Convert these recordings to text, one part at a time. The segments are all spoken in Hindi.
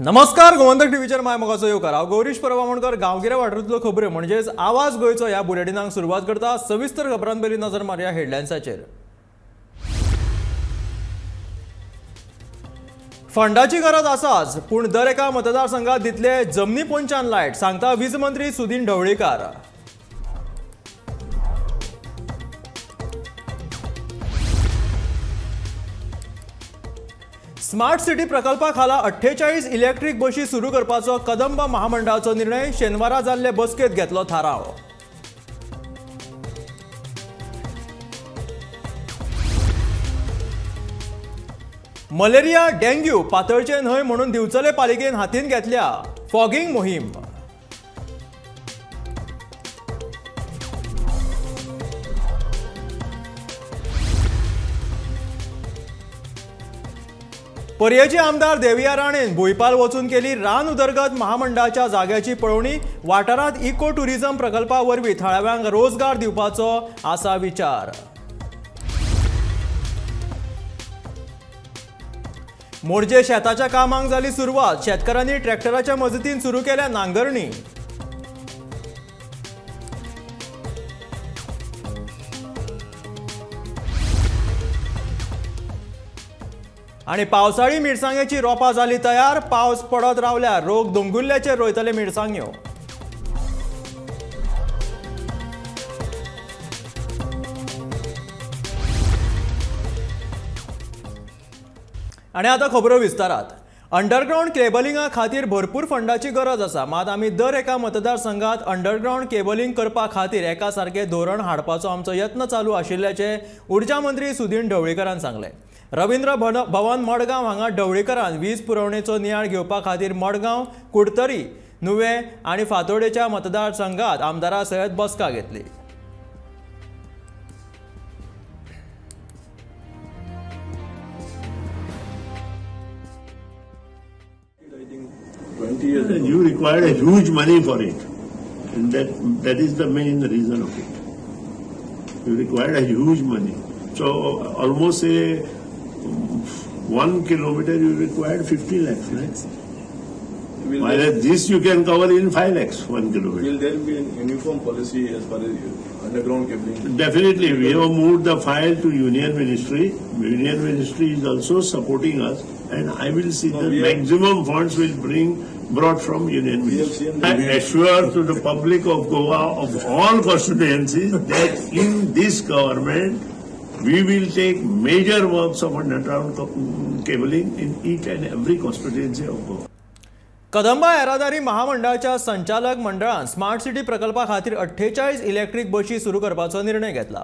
नमस्कार, गोमंतक टीव्हीचेर मायमोगाचो येवकार। हांव गौरीश परवामणकर। गांवगिऱ्या वाठारांतल्यो खबरो म्हणजेच आवाज गोंयचो ह्या बुलेटिनाक सुरवात करता। सविस्तर खबरां पयलीं नजर मारया हेडलायन्साचेर। फंडाची गरज आसाच, पूण दर एका मतदारसंघात दितले जमनी पोंच्यान लायट, सांगता वीज मंत्री सुदीन ढवळीकार। स्मार्ट सिटी प्रकल्पा खाला 48 इलेक्ट्रिक बशी सुरू करपाचो कदंबा महामंडळाचो निर्णय। शेनवारा जाल्ले बसकेत घेतलो थाराव। मलेरिया, डेंग्यू, पातळचे न्हय म्हणून दिवचले पालिकेन हातीन घेतल्या फॉगिंग मोहीम। पर्येचे आमदार देविया राणेन भुईपाल वचून केली रान उदरगत महामंडळाच्या जाग्याची पळोवणी। वाठारांत इको टुरिझम प्रकल्पा वरवीं थळाव्यांक रोजगार दिवपाचो आसा विचार। मोरजे शेताच्या कामांक जाली सुरवात। शेतकारांनी ट्रॅक्टराच्या मजतीन सुरू केल्या नांगरणी। आणि पावसाळी मिरसांगेची रोपां जाली तयार। पावस पडत रावल्यार रोग दोंगुल्ल्याचेर रोयतले मिरसांग्यो। आणि आता खबरो विस्तारात। अंडरग्राउंड केबलिंगा खातीर भरपूर फंडाची गरज आसा, मात आमी दर एका मतदारसंघात अंडरग्राउंड केबलिंग करपा खातीर एका सारखे धोरण हाडपाचो आमचो यत्न चालू आशिल्ल्याचे उर्जा मंत्री सुदीन ढवळीकरान सांगले। रवींद्र भवन मडगांव हांगा ढवळीकरान वीज पुरवणेचो नियाळ घेवपा खातीर मडगांव, कुडतरी, नुवें आनी फातोर्डेच्या मतदारसंघात आमदारां सयत बसका घेतली। You required a huge money for it, and that is the main reason of it. You required a huge money. So almost 1 kilometer you required 50 lakhs, right? While this you can cover in 5 lakhs, 1 kilometer. Will there be an uniform policy as far as underground cabling? Definitely, we have moved the file to Union Ministry. Union Ministry is also supporting us, and I will see the maximum funds will brought from Union Ministry. I assure to the public of Goa of all constituencies that in this government we will take major works of underground cabling in each and every constituency of Goa. Kadamba येरादारी महामंडळाच्या संचालक मंडळान स्मार्ट सिटी प्रकल्पा खातीर 48 इलेक्ट्रिक बशी सुरू करपाचो निर्णय घेतला।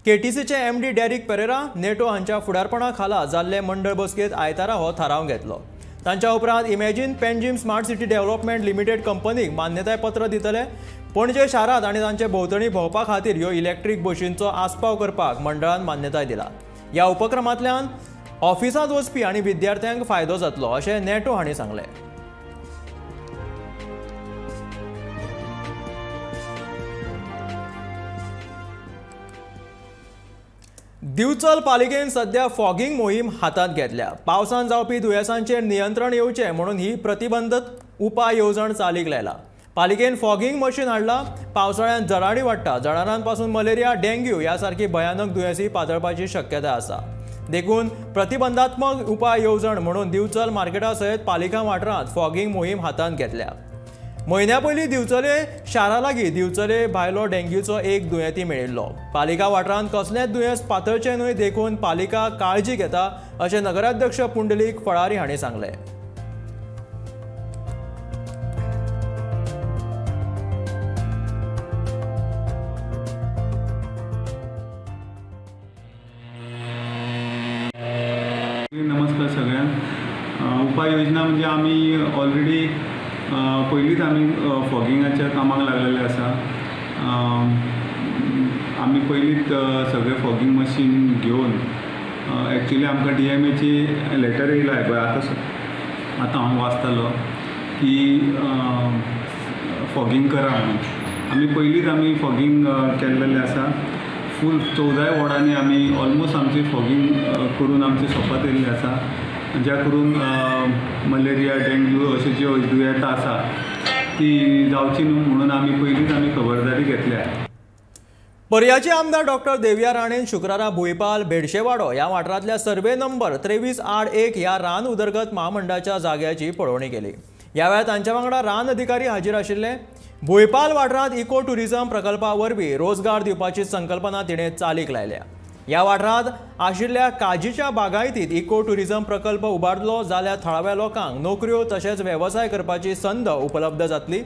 केटीसीचे एमडी डेरिक पेरेरा नेटो हांच्या फुडारपणा खाला जाल्ले मंडळ बसकेत आयतारा हो थाराव घेतलो। तांच्या उपरांत imagine Panjim smart city development limited कंपनीक मान्यताय पत्र दितले। पणजे शारांत आनी तांचे भोंवतणी भोंवपा खातीर ह्यो इलेक्ट्रीक बशींचो आस्पाव करपाक मंडळान मान्यताय दिला। ह्या उपक्रमांतल्यान ऑफिसांत वचपी आनी विद्यार्थ्यांक फायदो जातलो अशें नेटो हांणी सांगलें। दिवचल पालिकेन सध्या फॉगिंग मोहीम हातात घेतल्या। पावसान जावपी दुयेंसांचेर नियंत्रण येवचें म्हणून ही प्रतिबंधक उपाय येवजण चालीक लायला। पालिकेन फॉगिंग मशीन हाडला। पावसाळ्यांत जळारी वाडटा। जळारांपासून मलेरिया, डेंग्यू ह्या सारखी भयानक दुयेंसी पातळपाची शक्यताय आसा। देखून प्रतिबंधात्मक उपाय येवजण म्हणून दिवचल मार्केटा सयत पालिका वाठारांत फॉगिंग मोहीम हातांत घेतल्या। म्हयन्या पयलीं दिवचले शारा लागीं दिवचले भायलो डेंग्यूचो एक दुयेंती मेळिल्लो। पालिका वाठारांत कसलेंच दुयेंस पातळचें न्हय, देखून पालिका काळजी घेता अशें नगराध्यक्ष पुंडलीक फळारी हांणी सांगलें। नमस्कार सगळ्यांक। उपाययोजना म्हणजे आमी ऑलरेडी पयलींच आमी फॉगिंगाच्या कामाक लागलेले आसा। आमी पयलींच सगळे फॉगिंग मशीन घेवन एक्चुली आमकां DMAची लेटर येयला पळय। आतां हांव वाचतालो की फॉगिंग करा म्हणून। आमी पयलींच आमी फॉगिंग केल्लेलें आसा। फूल 14 वॉर्डांनी आमी ऑलमोस्ट आमची फॉगिंग करून आमची सोंपत येयल्ली आसा। ज्या करून मलेरिया डेंग्यू अशे ज्यो दुयेंतां आसा ती जावची न्हू म्हणून आमी खबरदारी घेतल्या. पर्याचे आमदार डॉक्टर देवया राणेन शुक्रारा भुईपाल बेडशेवाडो ह्या वाठारांतल्या सर्वे नंबर 23/8 ह्या रान उदरगत महामंडळाच्या जाग्याची पळोवणी केली. ह्या वेळार तांच्या वांगडा रान अधिकारी हाजीर आशिल्ले. भुईपाल वाठारांत इको टुरिझम प्रकल्पा वरवीं रोजगार दिवपाची संकल्पना तिणें चालीक लायल्या. ह्या वाठारांत आशिल्ल्या काजीच्या बागायतीत इको टुरिझम प्रकल्प उबारलो जाल्यार थळाव्या लोकांक नोकऱ्यो तशेंच वेवसाय करपाची संद उपलब्ध जातली.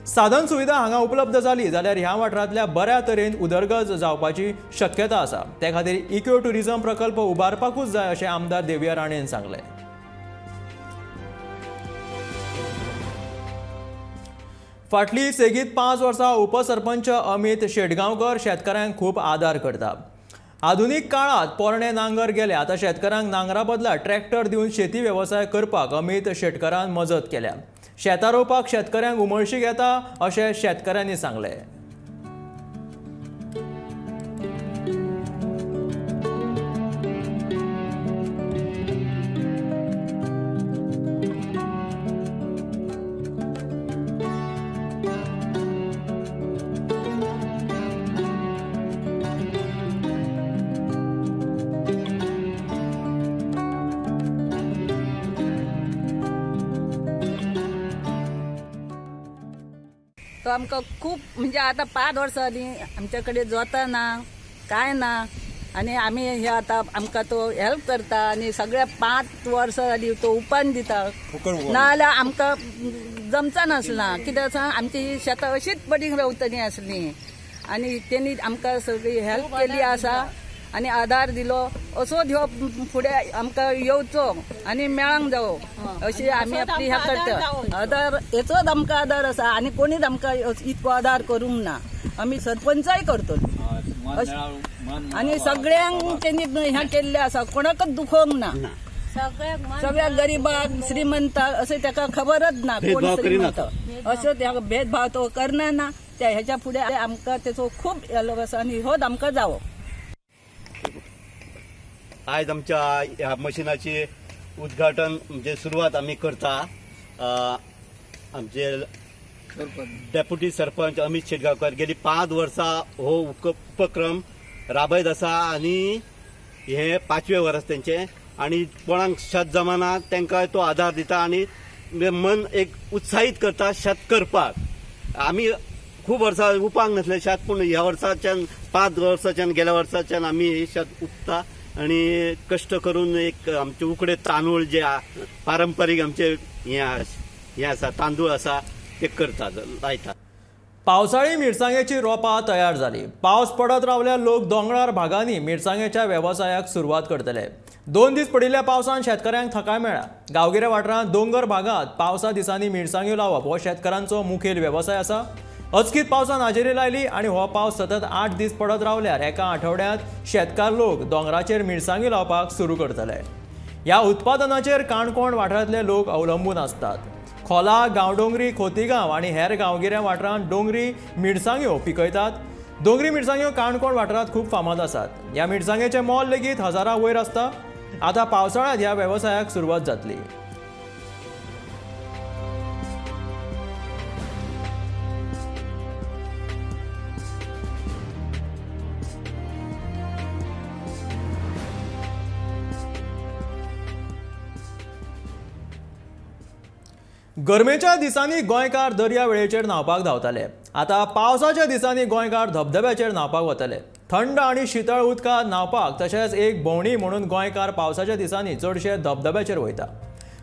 साधन सुविधा हांगा उपलब्ध जाली जाल्यार ह्या वाठारांतल्या बऱ्या तरेन उदरगत जावपाची शक्यता आसा. ते खातीर इको टुरिझम प्रकल्प उबारपाकूच जाय अशें आमदार देवया राणेन सांगलें. फाटली सेगीत 5 वर्सां उपसरपंच अमित शेटगांवकर शेतकाऱ्यांक खूब आदार करता. आधुनीक काळात पोरणे नांगर गेले आतां शेतकारांक नांगरा बदला ट्रॅक्टर दिवन शेती वेवसाय करपाक अमित शेटकारान मजत केल्या. शेतां रोवपाक शेतकऱ्यांक उमळशीक येता अशें शेतकऱ्यांनी सांगलें. तो आमकां खूब म्हणजे आतां 5 वर्सां जालीं आमचे कडेन जोता ना काय ना आनी आमी हे आतां आमकां तो हेल्प करता आनी सगळ्या 5 वर्सां जालीं तो उपान दिता नाजाल्यार आमकां जमचा नासला कित्याक सांग आमची शेतां अशीच पडींग रावतली आसलीं आनी तेणी आमकां सगळी हेल्प केली आसा आनी आधार दिलो असो ह्यो फुडें आमकां येवचो आनी मेळांक जावो अशी आमी आपली ह्या करता. आधार हेचोच आमकां आधार आसा आनी कोणीच आमकां इतको आधार करूंक ना. आमी सरपंचाय करतली आनी सगळ्यांक तेणी हें केल्लें आसा कोणाकच दुखोवंक ना. सगळ्या गरीबाक श्रीमंताक अशें ताका खबरच ना कोण श्रीमंत अशें त्या भेदभाव तो करना ना. त्या हेच्या फुडें आमकां तेचो खूब हेलो आसा आनी होच आमकां जावो. आज आमच्या ह्या मशिनाची उद्घाटन म्हणजे सुरवात आम्ही करता. आमचे डेप्युटी सरपंच अमित शेटगांवकर गेली 5 वर्सां हो उपक्रम राबयत आसा आनी हे 5वें वर्स तेंचे आनी कोणाक शेत जमाना तांकां तो आधार दिता आनी मन एक उत्साहीत करता शेत करपाक. आमी खूब वर्सां उपांक नासले शेत पूण ह्या वर्साच्यान 5 वर्साच्यान गेल्या वर्साच्यान आमी शेत उपता आणि कष्ट करून एक आमचे उकडे तांदूळ जे पारंपरीक आमचे हे आसा तांदूळ आसा ते करतात लायतात. पावसाळी मिरसांगेची रोपां तयार जाली. पावस पडत रावल्यार लोक दोंगराळ भागांनी मिरसांगेच्या वेवसायाक सुरवात करतले. 2 दीस पडिल्ल्या पावसान शेतकऱ्यांक थाकाय मेळ्ळा. गांवगिऱ्या वाठारांत दोंगर भागात पावसा दिसांनी मिरसांग्यो लावप हो शेतकारांचो मुखेल वेवसाय आसा. अचकीत पावसान हाजेरी लायली आनी हो पावस सतत 8 दीस पडत रावल्यार एका आठवड्यांत शेतकार लोक दोंगराचेर मिरसांग्यो लावपाक सुरू करतले. ह्या उत्पादनाचेर काणकोण वाठारांतले लोक अवलंबून आसतात. खोला, गांवडोंगरी, खोतीगांव आनी हेर गांवगिऱ्या वाठारांत डोंगरी मिरसांग्यो पिकयतात. डोंगरी मिरसांग्यो काणकोण वाठारांत खूब फामाद आसात. ह्या मिरसांगेचें मोल लेगीत 1000 वयर आसता. आतां पावसाळ्यांत ह्या वेवसायाक सुरवात जातली. गरमेच्या दिसांनी गोंयकार दर्या वेळेचेर न्हावपाक धांवताले. आतां पावसाच्या दिसांनी गोंयकार धबधब्याचेर न्हावपाक वतले. थंड आनी शितळ उदकांत न्हावपाक तशेंच एक भोंवडी म्हणून गोंयकार पावसाच्या दिसांनी चडशे धबधब्याचेर वयता.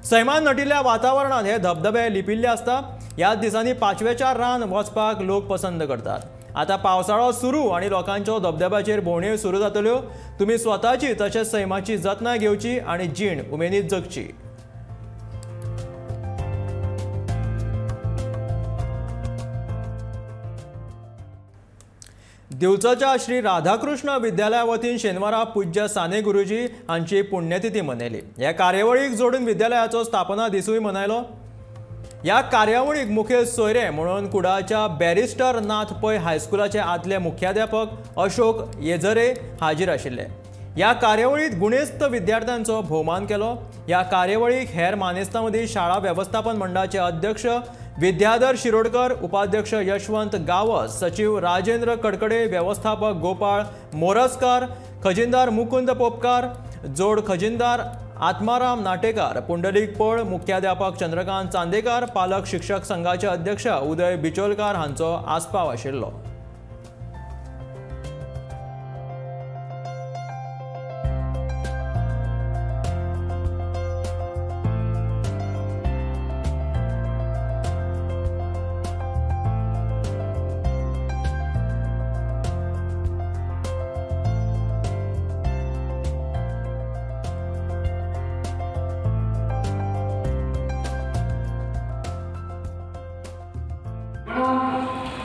सैमान नटिल्ल्या वातावरणांत हे धबधबे लिपिल्ले आसता. ह्याच दिसांनी पाचवेच्या रान वचपाक लोक पसंत करतात. आतां पावसाळो सुरू आनी लोकांच्यो धबधब्याचेर भोंवड्यो सुरू जातल्यो. तुमी स्वताची तशेंच सैमाची जतनाय घेवची आनी जीण उमेदीत जगची. दिवचोच्या श्री राधाकृष्ण विद्यालया वतीन शेनवारा पूज्य साने गुरुजी हांची पुण्यतिथी मनयली. ह्या कार्यावळीक जोडून विद्यालयाचो स्थापना दिसूय मनयलो. ह्या कार्यावळीक मुखेल सोयरे म्हणून कुडाळच्या बॅरिस्टर नाथ पै हायस्कुलाचे आदले मुख्याध्यापक अशोक येझरे हाजीर आशिल्ले. ह्या कार्यावळीत गुणेस्त विद्यार्थ्यांचो भोवमान केलो। ह्या कार्यावळीक हेर मानेस्तां मदीं शाळा वेवस्थापन मंडळाचे अध्यक्ष विद्याधर शिरोडकर, उपाध्यक्ष यशवंत गावस, सचिव राजेंद्र कडकडे, व्यवस्थापक गोपाळ मोरजकार, खजिनदार मुकुंद पोपकार, जोड खजिनदार आत्माराम नाटेकार, पुंडलीक पळ, मुख्याध्यापक चंद्रकांत चांदेकार, पालक शिक्षक संघाचे अध्यक्ष उदय बिचोलकार हांचो आस्पाव आशिल्लो।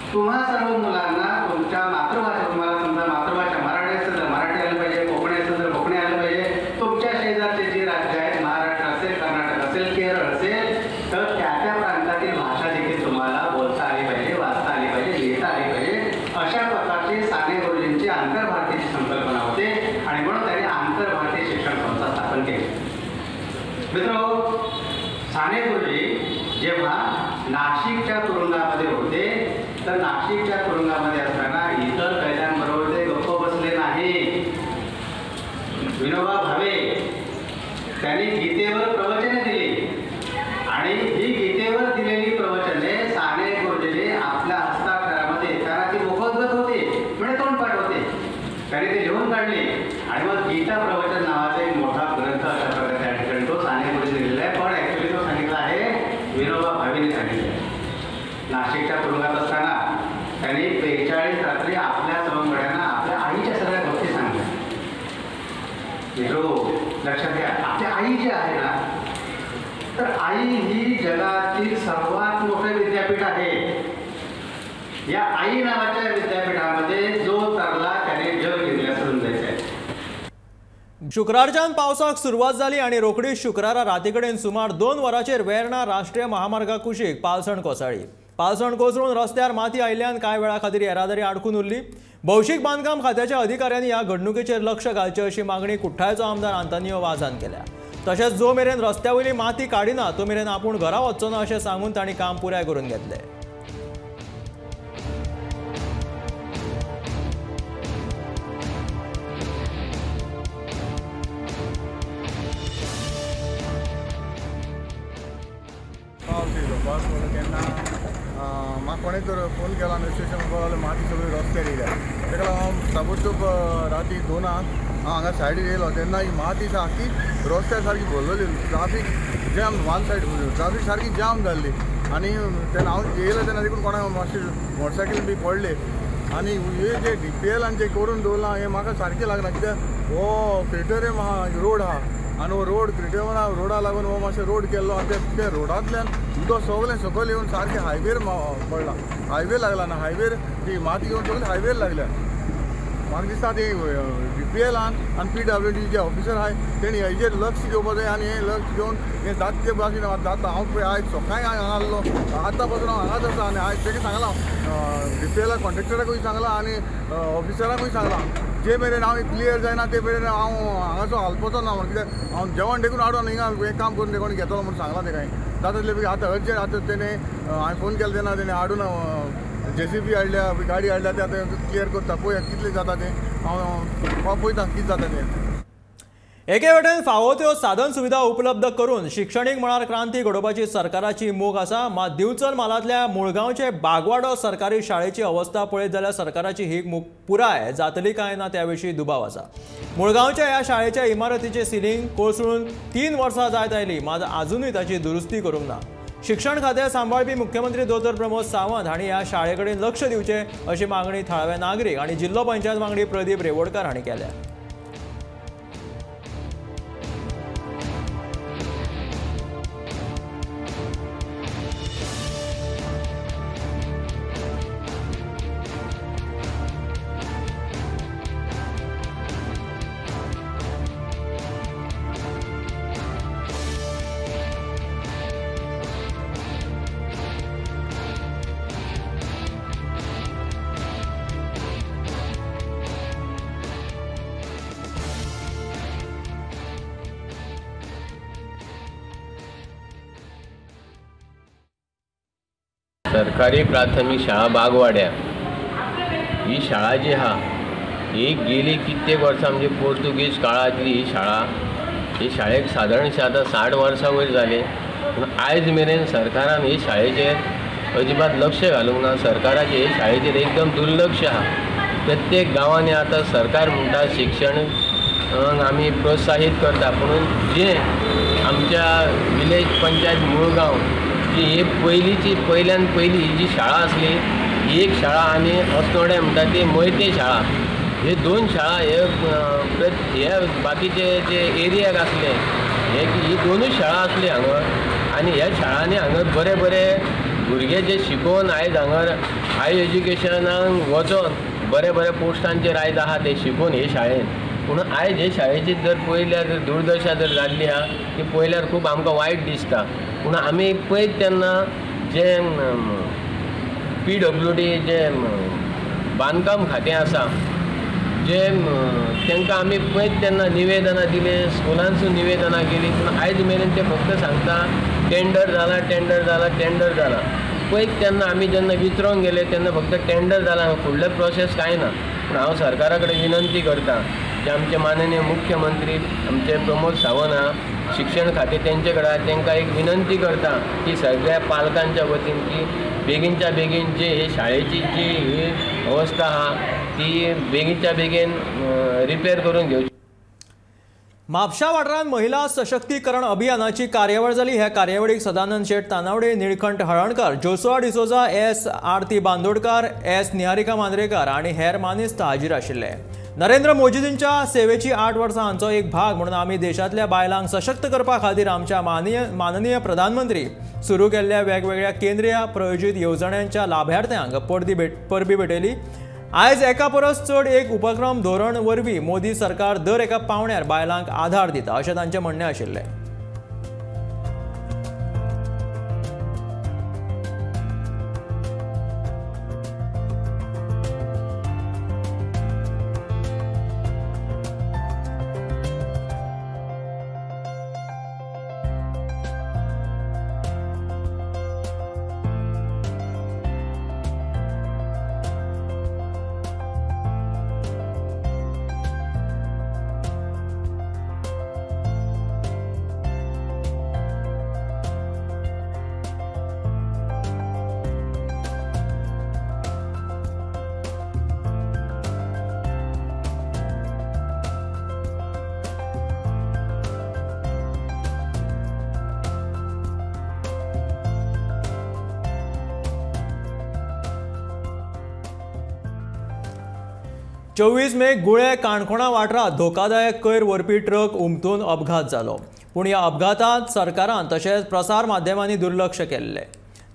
तुम्हा सर्व मुलांना तुमच्या मातृभाषा, तुम्हाला समजा मातृभाषा मराठी असेल तर मराठी आलं पाहिजे, कोकणी असेल तर कोकणी आलं पाहिजे। तुमच्या शेजारचे जे राज्य आहेत, महाराष्ट्र असेल, कर्नाटक असेल, केरळ असेल, तर त्या त्या प्रांतातील भाषा देखील तुम्हाला बोलता आली पाहिजे, वाचता आली पाहिजे, लिहिता आली पाहिजे। अशा प्रकारची साने गुरुजींची आंतरभारतीची संकल्पना होते आणि म्हणून त्यांनी आंतरभारतीय शिक्षण संस्था स्थापन केली। मित्रांनो, साने गुरुजी जेव्हा नाशिकच्या तुरुंगामध्ये होते तर नाशिकच्या तुरुंगामध्ये असताना इतर कैद्यांबरोबर ते गप्प बसले नाही। विनोबा भावे त्यांनी गीतेवर प्रवचने दिली आणि ही गीतेवर दिलेली प्रवचने साने गुरुजींनी आपल्या हस्ताक्षरामध्ये ती मोफतगत होते, म्हणजे तोंडपाठ होते, त्यांनी ते लिहून काढले आणि मग गीता प्रवचन नावाचा एक मोठा ग्रंथ अशा प्रकारे त्या ठिकाणी तो साने गुरुजी लिहिलेला आहे। पण ऍक्च्युली तो सांगितला आहे विनोबा भावेने सांगितलं। नाशिकच्या तुरुंगात असताना त्यांनी 42 रात्री आपल्या सवंगड्यांना आपल्या आईच्या सगळ्या गोष्टी सांगल्या। लक्षात घ्या, आपल्या आई जी आहे ना, तर आई ही जगातील सर्वात मोठं विद्यापीठ आहे। या आई नावाच्या विद्यापीठामध्ये जो तरला त्याने जग घेतले असं समजायचं आहे। शुक्रारच्यान पावसाक सुरवात जाली आणि रोखडीच शुक्रारा रातीकडेन सुमार 2 वरांचेर वेर्णा राष्ट्रीय महामार्गा कुशीक पालसण कोसळ्ळी। पालसण कोसळून रस्त्यार माती आयिल्ल्यान कांय वेळा खातीर येरादारी आडकून उरली। भौशीक बांदकाम खात्याच्या अधिकाऱ्यांनी ह्या घडणुकेचेर लक्ष घालचे अशी मागणी कुठ्ठाळचो आमदार आंतोनियो वाझान केल्या। तशेंच जो मेरेन रस्त्या वयली माती काडिना तो मेरेन आपूण घरा वचचो ना अशें सांगून तांणी काम पुराय करून घेतलें। म्हाका कोणें तर फोन केला स्टेशन जाल्यार माती सगळी रस्त्यार येयल्या। ताका लागून हांव ताबडतोब राती 2 हांव हांगा सायडीर येयलो तेन्ना ही माती सारकी रस्त्यार सारकी भरलेली, traffic jam, one side traffic सारकी जाम जाल्ली। आनी तेन्ना हांव येयलो तेन्ना देखून कोणाक मातशी मोटरसायकल बी पडले आनी हे जे DPL जे करून दवरलां हें म्हाका सारकें लागना, कित्याक हो क्रिटेरियम रोड आहा आनी हो रोड क्रिटेरियम रोडा लागून हो मातशें रोड केल्लो आनी ते रोडांतल्यान उदक सगळें सकयल येवन सारकें हायवेर पडला, हायवे लागला ना, हायवेर ती माती येवन सगळें हायवेर लागल्या। म्हाका दिसता ते DPLान आनी PWD जे ऑफिसर आहाय तेणी हेजेर लक्ष घेवपाक जाय आनी हें लक्ष घेवन हें जाता ते भाशेन जाता। हांव पळय आयज सकाळीं हांगा आसलो, आतां पासून हांव हांगाच आसा आनी आयज तेका सांगलां DPL कॉन्ट्रेक्टराकूय सांगलां आनी ऑफिसराकूय सांगलां जे मेरेन हांव क्लियर जायना ते मेरेन हांव हांगाचो हालपाचो ना म्हणून, कित्याक हांव जेवण देखून हाडून हिंगा हें काम करून देखून घेतलो म्हणून सांगलां तेका। जाता तितले बेगीन आतां अर्जंट आतां तेणे हांवें फोन केलो तेन्ना तेणे हाडून JCB हाडल्या, गाडी हाडल्या, ते आतां क्लियर करता, पळया कितलें जाता तें हांव पळयता कितें जाता तें। एके वटेन फावो त्यो साधन सुविधा उपलब्ध करून शिक्षणीक मळार क्रांती घडोवपाची सरकाराची मोख आसा, मात दिवचल मालांतल्या मुळगांवचे बागवाडो सरकारी शाळेची अवस्था पळयत जाल्यार सरकाराची ही मोख पुराय जातली काय ना त्या विशीं दुबाव आसा। मुळगांवच्या ह्या शाळेच्या इमारतीचे सिलींग कोसळून 3 वर्सां जायत आयली, मात अजूनय ताची दुरुस्ती करूंक ना। शिक्षण खातें सांबाळपी मुख्यमंत्री दोतोर प्रमोद सावंत हांणी ह्या शाळे कडेन लक्ष दिवचें अशी मागणी थळावे नागरीक आनी जिल्लो पंचायत वांगडी प्रदीप रेवोडकार हांणी केल्या। सरकारी प्राथमीक शाळा बागवाड्या ही शाळा जी आहा ही गेली कित्येक वर्सां म्हणजे पोर्तुगीज काळातली ही शाळा. ही शाळेक सादारणशे आतां 60 वर्सां वयर जाली, पूण आयज मेरेन सरकारान ही शाळेचेर अजिबात लक्ष घालूंक ना. सरकाराचे हे शाळेचेर एकदम दुर्लक्ष आहा. प्रत्येक गांवांनी आतां सरकार म्हणटा शिक्षण आमी प्रोत्साहीत करता, पूण जे आमच्या विलेज पंचायत मुळगांव जी ही पयल्यान पयली ही जी शाळा आसली ही एक शाळा आनी अस्नोडे म्हणटा ती मोयते शाळा. हे 2 शाळा हे बाकीचे जे एरियाक आसले ही 2 शाळा आसली हांगा. आनी ह्या शाळांनी हांगा बरे बरे भुरगे जे शिकोवन आयज हांगा हाय एज्युकेशनाक वचोन बरे बरे पोस्टांचेर आयज आहा ते शिकून हे शाळेन. पूण आयज हे शाळेची जर पळयल्यार दुर्दशा जर जाल्ली आहा ती पळयल्यार खूब आमकां वायट दिसता. पूण आमी पळयत तेन्ना जे PWD जे बांदकाम खातें आसा जे तांकां आमी पळयत तेन्ना निवेदनां दिले, स्कुलांसून निवेदनां केली, पूण आयज मेरेन ते फक्त सांगता टेंडर जाला टेंडर जाला टेंडर जाला. पळयत तेन्ना आमी जेन्ना विचारूंक गेले तेन्ना फक्त टेंडर जाला, फुडले प्रोसेस कांय ना. पूण हांव सरकारा कडेन विनंती करता जे आमचे माननीय मुख्यमंत्री आमचे प्रमोद सावंत आहा शिक्षण खातें तेंचे कडेन तांकां एक विनंती करता की सगळ्या पालकांच्या वतीन की बेगीनच्या बेगीन जे हे शाळेची जी ही अवस्था आहा ती बेगीनच्या बेगीन रिपेर करून घेवची. म्हापशा वाठारांत महिला सशक्तीकरण अभियानाची कार्यावळ जाली. ह्या कार्यावळीक सदानंद शेट तानावडे, निळकंठ हळणकार, जोसुआ डिसोजा, एस आरती बांदोडकार, एस निहारिका मांद्रेकार आनी हेर मानेस्त हाजीर आशिल्ले. नरेंद्र मोदींच्या सेवेची 8 वर्सां हांचो एक भाग म्हणून आमी देशांतल्या बायलांक सशक्त करपा खातीर आमच्या माननीय प्रधानमंत्री सुरू केल्ल्या वेगवेगळ्या केंद्रीय प्रायोजीत येवजण्यांच्या लाभार्थ्यांक परबी भेटयली. आयज एका परस चड एक उपक्रम धोरण वरवीं मोदी सरकार दर एका पावण्यार बायलांक आधार दिता अशें तांचें म्हणणें आशिल्लें. चोवीस मे गुळे काणकोणा वाठारांत धोकादायक कोयर व्हरपी ट्रक उमटून अपघात जालो. पूण ह्या अपघातांत सरकारान तशेंच प्रसार माध्यमांनी दुर्लक्ष केल्लें.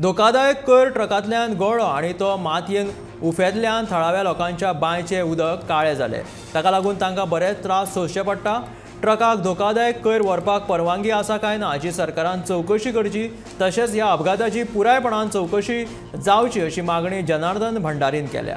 धोकादायक कोयर ट्रकांतल्यान गळ्ळो आनी तो मातयेन उफेंतल्यान थळाव्या लोकांच्या बांयचें उदक काळें जालें. ताका लागून तांकां बरेच त्रास सोंसचे पडटा. ट्रकाक धोकादायक कोयर व्हरपाक परवानगी आसा काय ना हाची सरकारान चवकशी करची, तशेंच ह्या अपघाताची पुरायपणान चवकशी जावची अशी मागणी जनार्दन भंडारीन केल्या.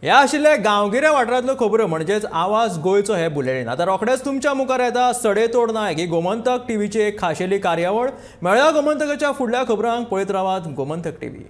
ह्या आशिल्ले गांवगिऱ्या वाठारांतल्यो खबरो म्हणजेच आवाज गोंयचो हे बुलेटिन. आतां रोखडेच तुमच्या मुखार येता सडेतोड नायक ही गोमंतक टीव्हीची एक खाशेली कार्यावळ. मेळ्या गोमंतकाच्या फुडल्या खबरांक पळयत रावात गोमंतक टीव्ही.